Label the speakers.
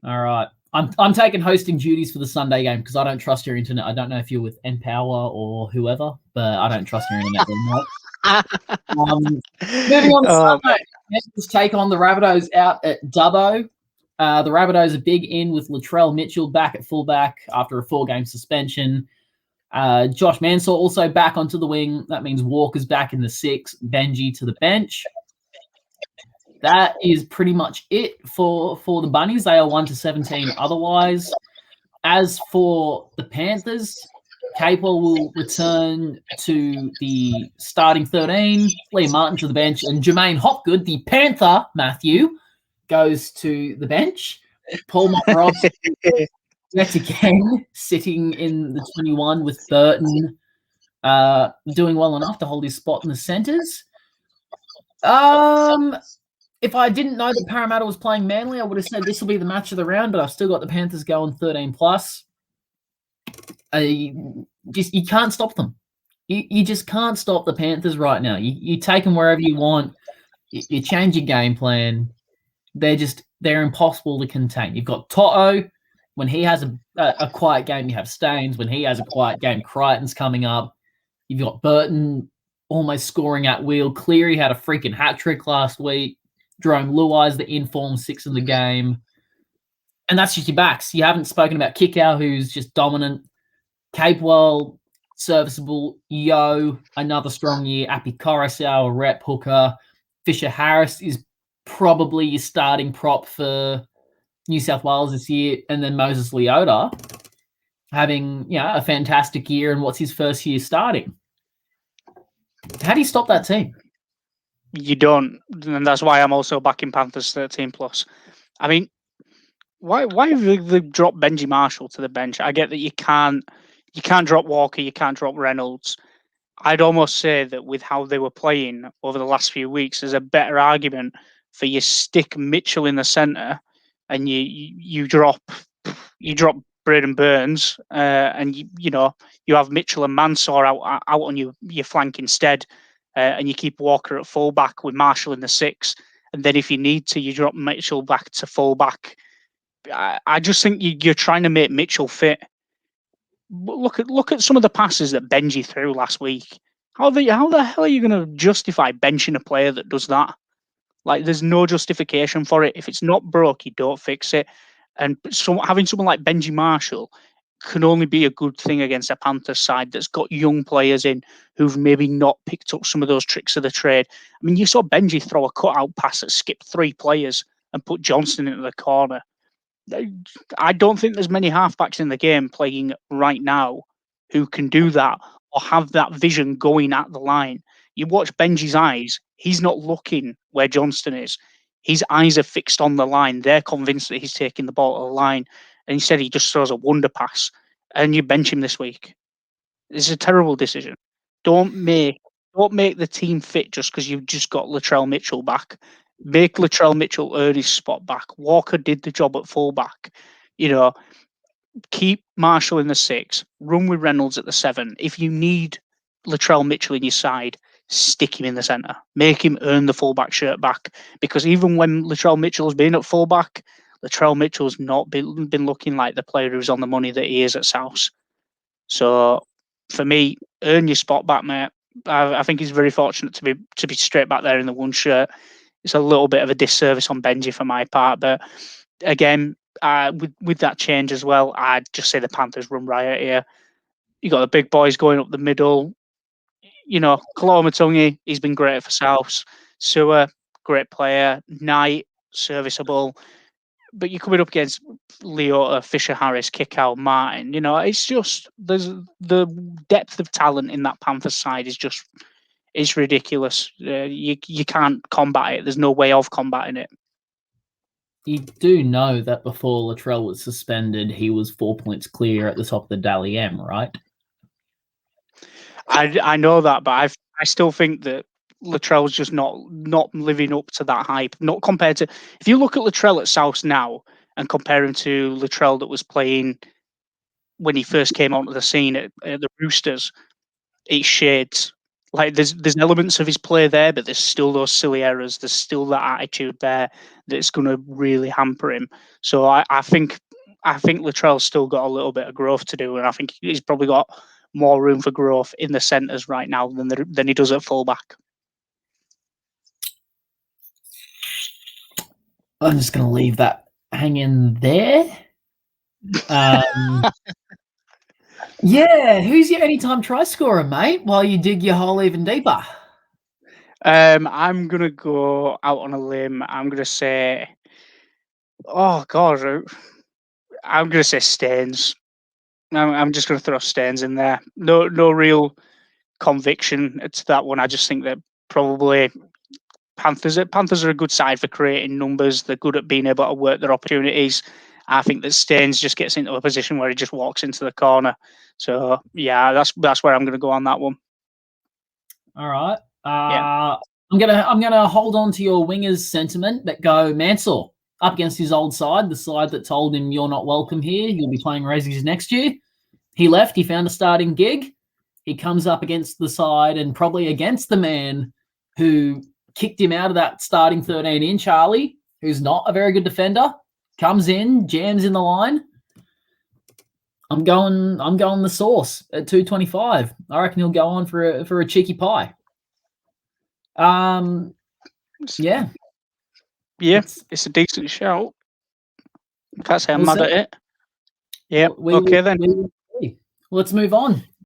Speaker 1: All right. I'm taking hosting duties for the Sunday game because I don't trust your internet. I don't know if you're with Empower or whoever, but I don't trust your internet very much. Moving on to Sunday, Panthers take on the Rabbitohs out at Dubbo. The Rabbitohs are big in with Latrell Mitchell back at fullback after a 4-game suspension. Josh Mansour also back onto the wing. That means Walker's back in the 6, Benji to the bench. That is pretty much it for the Bunnies. They are 1-17 otherwise. As for the Panthers, Capewell will return to the starting 13, Liam Martin to the bench, and Jermaine Hopgood, the Panther, Matthew, goes to the bench. Paul Montmorency yet again sitting in the 21 with Burton doing well enough to hold his spot in the centres. If I didn't know that Parramatta was playing Manly, I would have said this will be the match of the round, but I've still got the Panthers going 13+. You can't stop them. You just can't stop the Panthers right now. You take them wherever you want. You change your game plan. They're impossible to contain. You've got Toto. When he has a quiet game, you have Staines. When he has a quiet game, Crichton's coming up. You've got Burton almost scoring at will. Cleary had a freaking hat-trick last week. Jerome Luai's the inform 6 in the game. And that's just your backs. You haven't spoken about Kickow, who's just dominant. Capewell, serviceable. Yo, another strong year. Api Coruscant, a rep hooker. Fisher Harris is probably your starting prop for New South Wales this year. And then Moses Leota having a fantastic year. And what's his first year starting? How do you stop that team?
Speaker 2: You don't, and that's why I'm also backing Panthers 13+. I mean, why have they dropped Benji Marshall to the bench? I get that you can't drop Walker, you can't drop Reynolds. I'd almost say that with how they were playing over the last few weeks, there's a better argument for you stick Mitchell in the centre and you drop Braden Burns and you have Mitchell and Mansour out on your flank instead. And you keep Walker at fullback with Marshall in the 6, and then if you need to, you drop Mitchell back to fullback. I just think you're trying to make Mitchell fit. Look at some of the passes that Benji threw last week. How the hell are you going to justify benching a player that does that? Like, there's no justification for it. If it's not broke, you don't fix it. And having someone like Benji Marshall can only be a good thing against a Panthers side that's got young players in who've maybe not picked up some of those tricks of the trade. I mean, you saw Benji throw a cutout pass that skipped 3 players and put Johnston into the corner. I don't think there's many halfbacks in the game playing right now who can do that or have that vision going at the line. You watch Benji's eyes, he's not looking where Johnston is. His eyes are fixed on the line. They're convinced that he's taking the ball to the line. And instead he just throws a wonder pass, and you bench him this week. It's a terrible decision. Don't make the team fit just because you've just got Latrell Mitchell back. Make Latrell Mitchell earn his spot back. Walker did the job at fullback. Keep Marshall in the 6. Run with Reynolds at the 7. If you need Latrell Mitchell in your side, stick him in the centre. Make him earn the fullback shirt back. Because even when Latrell Mitchell's been at fullback, Latrell Mitchell's not been looking like the player who's on the money that he is at South. So, for me, earn your spot back, mate. I think he's very fortunate to be straight back there in the 1 shirt. It's a little bit of a disservice on Benji for my part, but again, with that change as well, I'd just say the Panthers run riot here. You got the big boys going up the middle. Kaloma he's been great for South. Sewer, great player. Knight, serviceable. But you're coming up against Leota, Fisher Harris, Kickout, Martin. It's just there's the depth of talent in that Panthers side it's ridiculous. You can't combat it. There's no way of combating it.
Speaker 1: You do know that before Latrell was suspended, he was 4 points clear at the top of the Dally M, right?
Speaker 2: I know that, but I still think that Latrell's just not living up to that hype. Not compared to, if you look at Latrell at South now and compare him to Latrell that was playing when he first came onto the scene at the Roosters, it's shades. Like there's elements of his play there, but there's still those silly errors. There's still that attitude there that's going to really hamper him. So I think Latrell's still got a little bit of growth to do, and I think he's probably got more room for growth in the centres right now than he does at fullback.
Speaker 1: I'm just going to leave that hanging there. Yeah, who's your anytime try scorer, mate, while you dig your hole even deeper?
Speaker 2: I'm going to go out on a limb. I'm going to say, oh, God, I'm going to say Staines. I'm just going to throw Staines in there. No real conviction to that one. I just think that probably Panthers are a good side for creating numbers. They're good at being able to work their opportunities. I think that Staines just gets into a position where he just walks into the corner. So yeah, that's where I'm going to go on that one.
Speaker 1: All right. I'm gonna hold on to your wingers sentiment, but go Mansell up against his old side, the side that told him you're not welcome here. You'll be playing Razzies next year. He left. He found a starting gig. He comes up against the side and probably against the man who kicked him out of that starting 13 in, Charlie, who's not a very good defender. Comes in, jams in the line. I'm going the Sauce at 225. I reckon he'll go on for a cheeky pie. Yeah.
Speaker 2: It's a decent shout. Can't say I'm mad at it. Yeah. Okay then.
Speaker 1: Let's move on.